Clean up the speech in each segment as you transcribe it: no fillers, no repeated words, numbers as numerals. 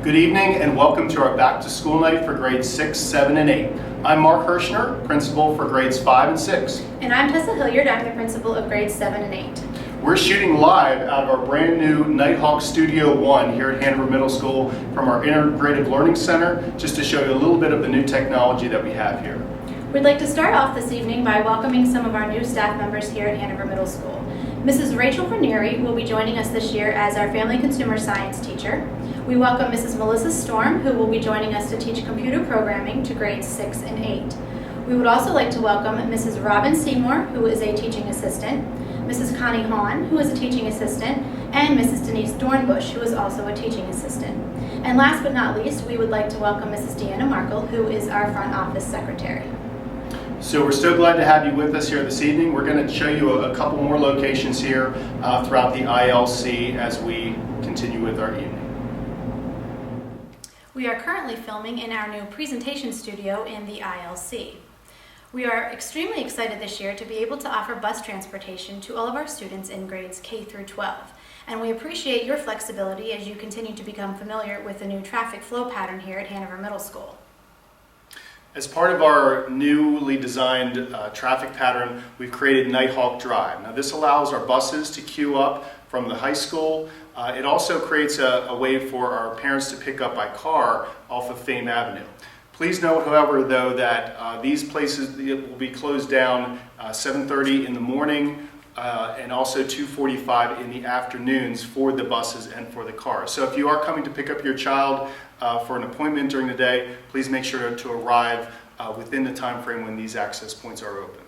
Good evening and welcome to our back to school night for grades 6, 7, and 8. I'm Mark Hirschner, principal for grades 5 and 6. And I'm Tessa Hilliard, I'm the principal of grades 7 and 8. We're shooting live out of our brand new Nighthawk Studio 1 here at Hanover Middle School from our Integrative Learning Center, just to show you a little bit of the new technology that we have here. We'd like to start off this evening by welcoming some of our new staff members here at Hanover Middle School. Mrs. Rachel Ranieri will be joining us this year as our Family Consumer Science teacher. We welcome Mrs. Melissa Storm, who will be joining us to teach computer programming to grades 6 and 8. We would also like to welcome Mrs. Robin Seymour, who is a teaching assistant, Mrs. Connie Hahn, who is a teaching assistant, and Mrs. Denise Dornbush, who is also a teaching assistant. And last but not least, we would like to welcome Mrs. Deanna Markle, who is our front office secretary. So we're so glad to have you with us here this evening. We're going to show you a couple more locations here throughout the ILC as we continue with our evening. We are currently filming in our new presentation studio in the ILC. We are extremely excited this year to be able to offer bus transportation to all of our students in grades K through 12. And we appreciate your flexibility as you continue to become familiar with the new traffic flow pattern here at Hanover Middle School. As part of our newly designed traffic pattern, we've created Nighthawk Drive. Now this allows our buses to queue up from the high school. It also creates a way for our parents to pick up by car off of Fame Avenue. Please note, however, though, that these places will be closed down 7:30 in the morning and also 2:45 in the afternoons for the buses and for the cars. So if you are coming to pick up your child for an appointment during the day, please make sure to arrive within the time frame when these access points are open.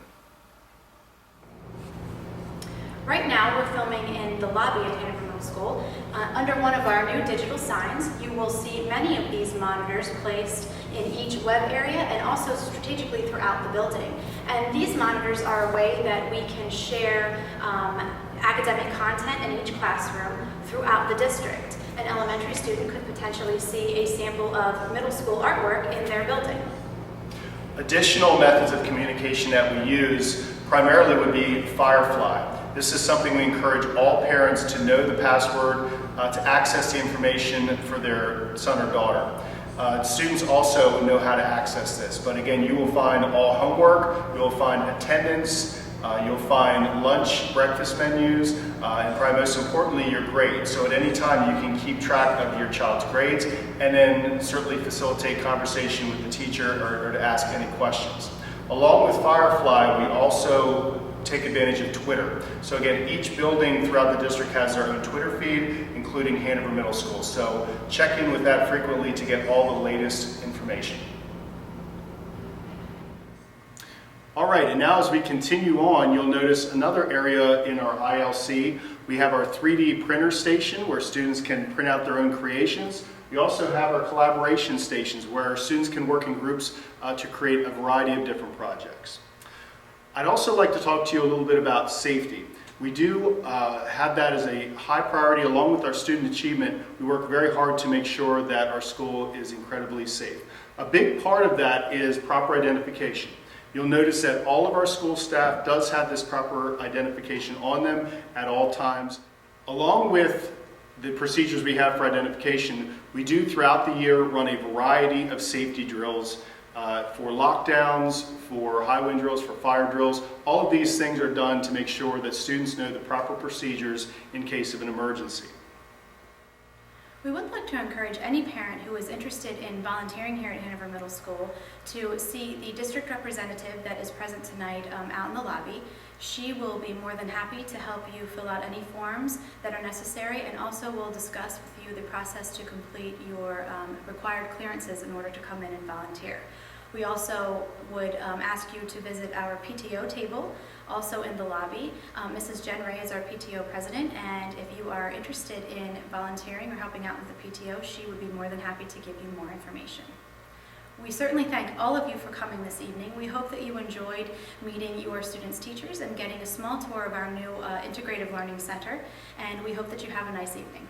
Right now we're filming in the lobby at Hanover Middle School. Under one of our new digital signs, you will see many of these monitors placed in each web area and also strategically throughout the building. And these monitors are a way that we can share academic content in each classroom throughout the district. An elementary student could potentially see a sample of middle school artwork in their building. Additional methods of communication that we use primarily would be Firefly. This is something we encourage all parents to know the password to access the information for their son or daughter. Students also know how to access this, but again, you will find all homework, you'll find attendance, you'll find lunch, breakfast menus, and probably most importantly, your grades. So at any time you can keep track of your child's grades and then certainly facilitate conversation with the teacher or to ask any questions. Along with Firefly, we also take advantage of Twitter. So again, each building throughout the district has their own Twitter feed, including Hanover Middle School. So check in with that frequently to get all the latest information. All right, and now as we continue on, you'll notice another area in our ILC. We have our 3D printer station where students can print out their own creations. We also have our collaboration stations where students can work in groups to create a variety of different projects. I'd also like to talk to you a little bit about safety. We do have that as a high priority along with our student achievement. We work very hard to make sure that our school is incredibly safe. A big part of that is proper identification. You'll notice that all of our school staff does have this proper identification on them at all times. Along with the procedures we have for identification, we do throughout the year run a variety of safety drills for lockdowns, for high wind drills, for fire drills. All of these things are done to make sure that students know the proper procedures in case of an emergency. We would like to encourage any parent who is interested in volunteering here at Hanover Middle School to see the district representative that is present tonight out in the lobby. She will be more than happy to help you fill out any forms that are necessary and also will discuss with you the process to complete your required clearances in order to come in and volunteer. We also would ask you to visit our PTO table, also in the lobby. Mrs. Jen Ray is our PTO president, and if you are interested in volunteering or helping out with the PTO, she would be more than happy to give you more information. We certainly thank all of you for coming this evening. We hope that you enjoyed meeting your students' teachers and getting a small tour of our new Integrative Learning Center, and we hope that you have a nice evening.